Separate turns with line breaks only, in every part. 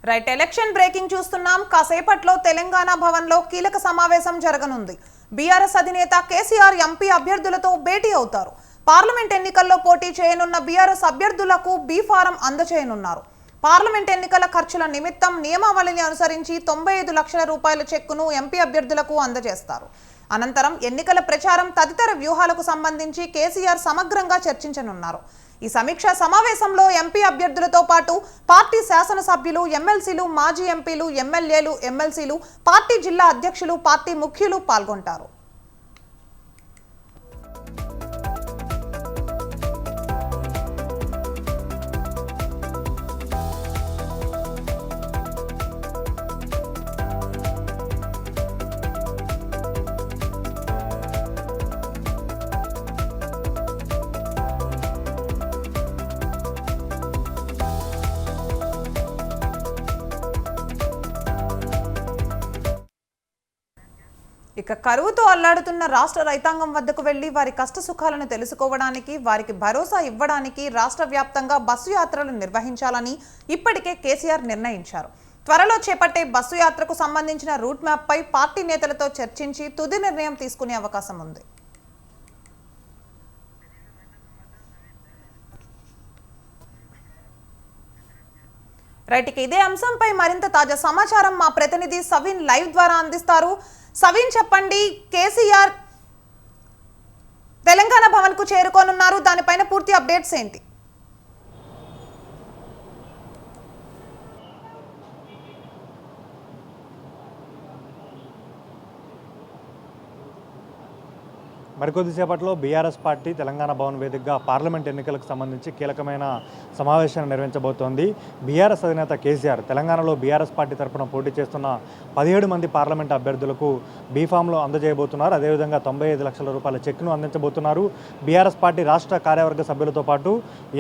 Right election breaking చూస్తున్నాం. కాసేపట్లో తెలంగాణ భవన్లో కీలక సమావేశం జరగనుంది. బీఆర్ఎస్ అధినేత కేసీఆర్ ఎంపీ అభ్యర్థులతో భేటీ అవుతారు. పార్లమెంట్ ఎన్నికల్లో పోటీ చేయనున్న బీఆర్ఎస్ అభ్యర్థులకు బీ ఫారం అందజేయనున్నారు. పార్లమెంట్ ఎన్నికల ఖర్చుల నిమిత్తం నియమావళిని అనుసరించి 95 లక్షల రూపాయల చెక్కును ఎంపీ అభ్యర్థులకు అందజేస్తారు. అనంతరం ఎన్నికల ప్రచారం తదితర వ్యూహాలకు సంబంధించి కేసీఆర్ సమగ్రంగా చర్చించనున్నారు. ఈ సమీక్షా సమావేశంలో ఎంపీ అభ్యర్థులతో పాటు పార్టీ శాసనసభ్యులు, ఎమ్మెల్సీలు, మాజీ ఎంపీలు, ఎమ్మెల్యేలు, ఎమ్మెల్సీలు, పార్టీ జిల్లా అధ్యక్షులు, పార్టీ ముఖ్యులు పాల్గొంటారు. ఇక కరువుతో అల్లాడుతున్న రాష్ట్ర రైతాంగం వద్దకు వెళ్లి వారి కష్ట సుఖాలను తెలుసుకోవడానికి, వారికి భరోసా ఇవ్వడానికి రాష్ట్ర వ్యాప్తంగా బస్సు యాత్రలు నిర్వహించాలని ఇప్పటికే కేసీఆర్ నిర్ణయించారు. త్వరలో చేపట్టే బస్సు యాత్రకు సంబంధించిన రూట్ మ్యాప్ పై పార్టీ నేతలతో చర్చించి తుది నిర్ణయం తీసుకునే అవకాశం ఉంది. రైట్, ఇదే అంశంపై మరింత తాజా సమాచారం మా ప్రతినిధి సవిన్ లైవ్ ద్వారా అందిస్తారు. సవిన్, చెప్పండి, కేసీఆర్ తెలంగాణ భవన్ కు చేరుకోనున్నారు, దానిపైన పూర్తి అప్డేట్స్ ఏంటి?
మరికొద్దిసేపట్లో బీఆర్ఎస్ పార్టీ తెలంగాణ భవన్ వేదికగా పార్లమెంట్ ఎన్నికలకు సంబంధించి కీలకమైన సమావేశాన్ని నిర్వహించబోతోంది. బీఆర్ఎస్ అధినేత కేసీఆర్ తెలంగాణలో బీఆర్ఎస్ పార్టీ తరఫున పోటీ చేస్తున్న 17 మంది పార్లమెంట్ అభ్యర్థులకు బీఫామ్లో అందజేయబోతున్నారు. అదేవిధంగా 95 లక్షల రూపాయల చెక్ను అందించబోతున్నారు. బీఆర్ఎస్ పార్టీ రాష్ట్ర కార్యవర్గ సభ్యులతో పాటు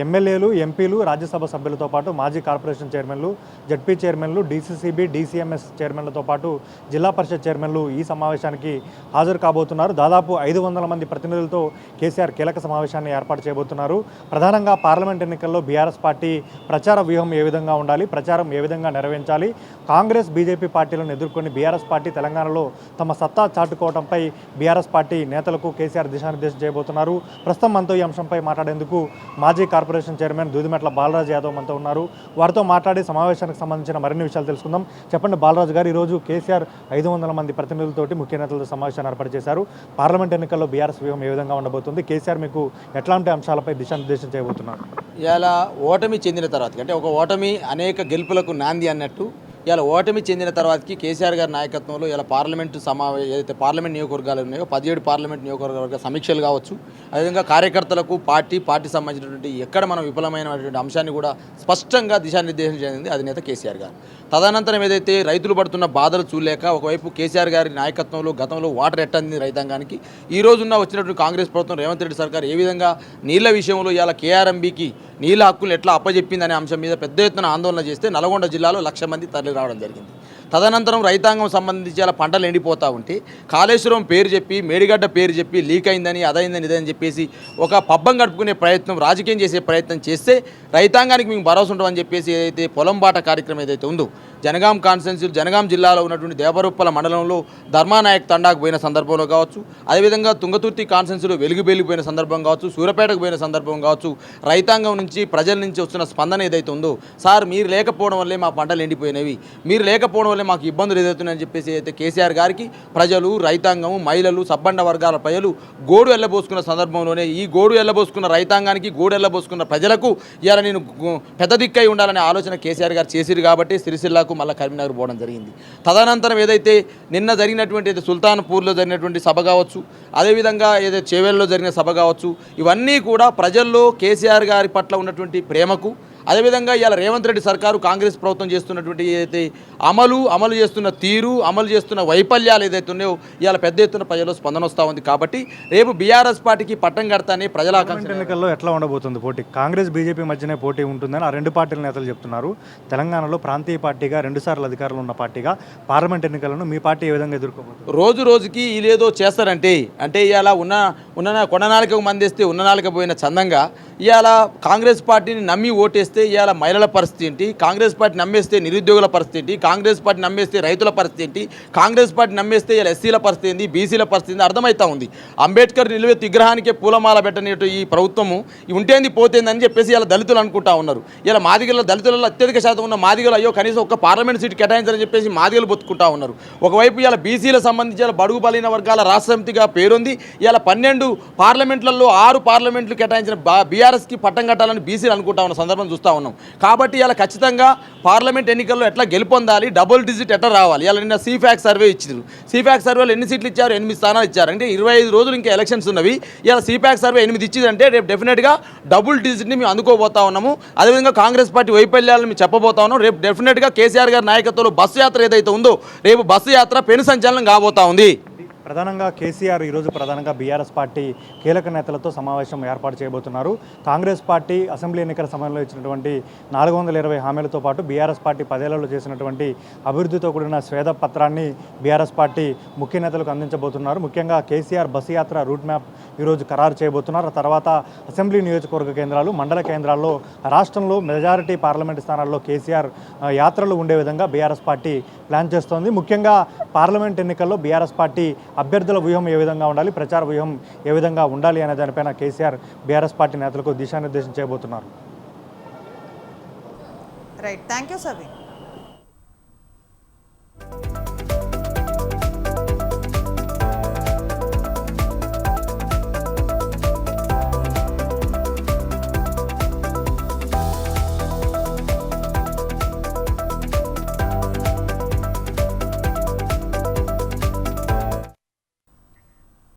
ఎమ్మెల్యేలు, ఎంపీలు, రాజ్యసభ సభ్యులతో పాటు మాజీ కార్పొరేషన్ చైర్మన్లు, జడ్పీ చైర్మన్లు, డీసీసీబీ, డీసీఎంఎస్ చైర్మన్లతో పాటు జిల్లా పరిషత్ చైర్మన్లు ఈ సమావేశానికి హాజరు కాబోతున్నారు. దాదాపు 500 మంది ప్రతినిధులతో కేసీఆర్ కీలక సమావేశాన్ని ఏర్పాటు చేయబోతున్నారు. ప్రధానంగా పార్లమెంట్ ఎన్నికల్లో బీఆర్ఎస్ పార్టీ ప్రచార వ్యూహం ఏ విధంగా ఉండాలి, ప్రచారం ఏ విధంగా నెరవేర్చాలి, కాంగ్రెస్, బీజేపీ పార్టీలను ఎదుర్కొని బీఆర్ఎస్ పార్టీ తెలంగాణలో తమ సత్తా చాటుకోవడంపై బీఆర్ఎస్ పార్టీ నేతలకు కేసీఆర్ దిశానిర్దేశం చేయబోతున్నారు. ప్రస్తుతం మనతో ఈ అంశంపై మాట్లాడేందుకు మాజీ కార్పొరేషన్ చైర్మన్ దూదిమెట్ల బాలరాజు యాదవ్ మనతో ఉన్నారు. వారితో మాట్లాడి సమావేశానికి సంబంధించిన మరిన్ని విషయాలు తెలుసుకుందాం. చెప్పండి బాలరాజు గారు, ఈరోజు కేసీఆర్ 500 మంది ప్రతినిధులతోటి ముఖ్య నేతలతో సమావేశాన్ని ఏర్పాటు చేశారు. పార్లమెంట్ ఎన్నికల్లో బీఆర్ఎస్ వ్యూహం ఏ విధంగా ఉండబోతుంది, కేసీఆర్ మీకు ఎట్లాంటి అంశాలపై దిశానిర్దేశం చేయబోతున్నారు?
ఇలా ఓటమి చెందిన తర్వాత, అంటే ఒక ఓటమి అనేక గెలుపులకు నాంది అన్నట్టు, ఇలా ఓటమి చెందిన తర్వాతకి కేసీఆర్ గారి నాయకత్వంలో ఇలా పార్లమెంటు ఏదైతే పార్లమెంట్ నియోజకవర్గాలు ఉన్నాయో 17 పార్లమెంట్ నియోజకవర్గ సమీక్షలు కావచ్చు, అదేవిధంగా కార్యకర్తలకు పార్టీ సంబంధించినటువంటి ఎక్కడ మనం విఫలమైనటువంటి అంశాన్ని కూడా స్పష్టంగా దిశానిర్దేశం చేసింది అధినేత కేసీఆర్ గారు. తదనంతరం ఏదైతే రైతులు పడుతున్న బాధలు చూడలేక ఒకవైపు కేసీఆర్ గారి నాయకత్వంలో గతంలో వాటర్ ఎట్టంది రైతాంగానికి, ఈ రోజున్న వచ్చినటువంటి కాంగ్రెస్ ప్రభుత్వం రేవంత్ రెడ్డి సర్కార్ ఏ విధంగా నీళ్ల విషయంలో ఇలా కేఆర్ఎంబీకి నీళ్ళ హక్కులు ఎట్లా అప్పజెప్పిందనే అంశం మీద పెద్ద ఎత్తున ఆందోళన చేస్తే నల్గొండ జిల్లాలో 1,00,000 మంది తరలి రావడం జరిగింది. తదనంతరం రైతాంగం సంబంధించి అలా పంటలు ఎండిపోతూ ఉంటే కాళేశ్వరం పేరు చెప్పి, మేడిగడ్డ పేరు చెప్పి లీక్ అయిందని, అదైందని, ఇదని చెప్పేసి ఒక పబ్బం గడుపుకునే ప్రయత్నం, రాజకీయం చేసే ప్రయత్నం చేస్తే రైతాంగానికి మేము భరోసా ఉంటామని చెప్పేసి ఏదైతే పొలం బాట కార్యక్రమం ఏదైతే ఉందో, జనగాం కాన్స్టిట్యున్సీ, జనగాం జిల్లాలో ఉన్నటువంటి దేవరూప్పల మండలంలో ధర్మానాయక్ తండాకు పోయిన సందర్భంలో కావచ్చు, అదేవిధంగా తుంగతుర్తి కాన్స్టిట్యున్సీలో వెలుగుబెలిగిపోయిన సందర్భం కావచ్చు, సూర్యాపేటకు పోయిన సందర్భం కావచ్చు, రైతాంగం నుంచి, ప్రజల నుంచి వస్తున్న స్పందన ఏదైతే ఉందో, సార్ మీరు లేకపోవడం వల్లే మా పంటలు ఎండిపోయినవి, మీరు లేకపోవడం వల్లే మాకు ఇబ్బందులు ఎదుగుతున్నాయని చెప్పేసి అయితే కేసీఆర్ గారికి ప్రజలు, రైతాంగం, మహిళలు, సబ్బండ వర్గాల ప్రజలు గోడు ఎల్లబోసుకున్న సందర్భంలోనే ఈ గోడు ఎల్లబోసుకున్న రైతాంగానికి, గోడు ఎల్లబోసుకున్న ప్రజలకు ఇలా నేను పెద్ద దిక్కై ఉండాలనే ఆలోచన కేసీఆర్ గారు చేసిరు కాబట్టి సిరిసిల్లాకు మళ్ళీ కరీంనగర్ పోవడం జరిగింది. తదనంతరం ఏదైతే నిన్న జరిగినటువంటి సుల్తాన్పూర్లో జరిగినటువంటి సభ కావచ్చు, అదేవిధంగా ఏదైతే చేవెల్లో జరిగిన సభ కావచ్చు, ఇవన్నీ కూడా ప్రజల్లో కేసీఆర్ గారి పట్ల ఉన్నటువంటి ప్రేమకు, అదేవిధంగా ఇవాళ రేవంత్ రెడ్డి సర్కారు, కాంగ్రెస్ ప్రభుత్వం చేస్తున్నటువంటి ఏదైతే అమలు చేస్తున్న తీరు, అమలు చేస్తున్న వైఫల్యాలు ఏదైతే ఉన్నాయో ఇవాళ పెద్ద ఎత్తున ప్రజల్లో స్పందన వస్తూ ఉంది. కాబట్టి రేపు బీఆర్ఎస్ పార్టీకి పట్టం కడతానే ప్రజల ఆకాంక్ష.
ఎన్నికల్లో ఎట్లా ఉండబోతుంది పోటీ? కాంగ్రెస్, బీజేపీ మధ్యనే పోటీ ఉంటుందని ఆ రెండు పార్టీల నేతలు చెప్తున్నారు. తెలంగాణలో ప్రాంతీయ పార్టీగా 2 సార్లు అధికారంలో ఉన్న పార్టీగా పార్లమెంట్ ఎన్నికలను మీ పార్టీ ఏ విధంగా ఎదుర్కోబోతుంది?
రోజు రోజుకి వీళ్ళేదో చేస్తారంటే, ఇవాళ ఉన్న కొననాలికకు మందేస్తే ఉన్న నాలిక పోయిన చందంగా ఇవాళ కాంగ్రెస్ పార్టీని నమ్మి ఓటేస్తే ఇవాళ మహిళల పరిస్థితి ఏంటి, కాంగ్రెస్ పార్టీ నమ్మేస్తే నిరుద్యోగుల పరిస్థితి ఏంటి, కాంగ్రెస్ పార్టీ నమ్మేస్తే రైతుల పరిస్థితి ఏంటి, కాంగ్రెస్ పార్టీ నమ్మేస్తే ఇలా ఎస్సీల పరిస్థితి ఏంటి, బీసీల పరిస్థితి ఏంటి అర్థమవుతా ఉంది. అంబేద్కర్ నిలువెత్తు విగ్రహానికే పూలమాల పెట్టనేటు ఈ ప్రభుత్వము ఉంటేంది పోతేందని చెప్పేసి ఇలా దళితులు అనుకుంటా ఉన్నారు. ఇలా మాదిగల దళితులలో అత్యధిక శాతం ఉన్న మాదిగలు అయ్యో కనీసం ఒక్క పార్లమెంట్ సీట్ కేటాయించాలని చెప్పేసి మాదిగలు బతుకుంటా ఉన్నారు. ఒకవైపు ఇలా బీసీల సంబంధించి ఇలా బడుగు బలైన వర్గాల రాష్ట్ర సమితిగా పేరుంది. ఇలా 12 పార్లమెంట్లలో 6 పార్లమెంట్లు కేటాయించిన బీఆర్ఎస్కి పట్టం కట్టాలని బీసీలు అనుకుంటా ఉన్న సందర్భం చూస్తూ ఉన్నాం. కాబట్టి ఇలా ఖచ్చితంగా పార్లమెంట్ ఎన్నికల్లో ఎట్లా గెలుపొందాలి, డబుల్ డిజిట్ ఎట్లా రావాలి. ఇలా నిన్న సీఫాక్ సర్వే ఇచ్చారు. సీఫాక్ సర్వేలో ఎన్ని సీట్లు ఇచ్చారు? 8 స్థానాలు ఇచ్చారు. అంటే 25 రోజులు ఇంకా ఎలక్షన్స్ ఉన్నవి. ఇలా సీఫాక్ సర్వే 8 ఇచ్చిందంటే రేపు డెఫినెట్గా డబుల్ డిజిట్ని మేము అందుకోబోతా ఉన్నాము. అదేవిధంగా కాంగ్రెస్ పార్టీ వైఫల్యాలను మేము చెప్పబోతా ఉన్నాం. రేపు డెఫినెట్గా కేసీఆర్ గారి నాయకత్వంలో బస్సు యాత్ర ఏదైతే ఉందో రేపు బస్సు యాత్ర పెను సంచలనం కాబోతా ఉంది.
ప్రధానంగా కేసీఆర్ ఈరోజు ప్రధానంగా బీఆర్ఎస్ పార్టీ కీలక నేతలతో సమావేశం ఏర్పాటు చేయబోతున్నారు. కాంగ్రెస్ పార్టీ అసెంబ్లీ ఎన్నికల సమయంలో ఇచ్చినటువంటి 420 హామీలతో పాటు బీఆర్ఎస్ పార్టీ 10 ఏళ్లలో చేసినటువంటి అభివృద్ధితో కూడిన శ్వేతపత్రాన్ని బీఆర్ఎస్ పార్టీ ముఖ్య నేతలకు అందించబోతున్నారు. ముఖ్యంగా కేసీఆర్ బస్సు యాత్ర రూట్ మ్యాప్ ఈరోజు ఖరారు చేయబోతున్నారు. ఆ తర్వాత అసెంబ్లీ నియోజకవర్గ కేంద్రాలు, మండల కేంద్రాల్లో రాష్ట్రంలో మెజారిటీ పార్లమెంటు స్థానాల్లో కేసీఆర్ యాత్రలు ఉండే విధంగా బీఆర్ఎస్ పార్టీ ప్లాన్ చేస్తోంది. ముఖ్యంగా పార్లమెంట్ ఎన్నికల్లో బీఆర్ఎస్ పార్టీ అభ్యర్థుల వ్యూహం ఏ విధంగా ఉండాలి, ప్రచార వ్యూహం ఏ విధంగా ఉండాలి అనే దానిపైన కేసీఆర్ బీఆర్ఎస్ పార్టీ నేతలకు దిశానిర్దేశం చేయబోతున్నారు.
Right, thank you సవి.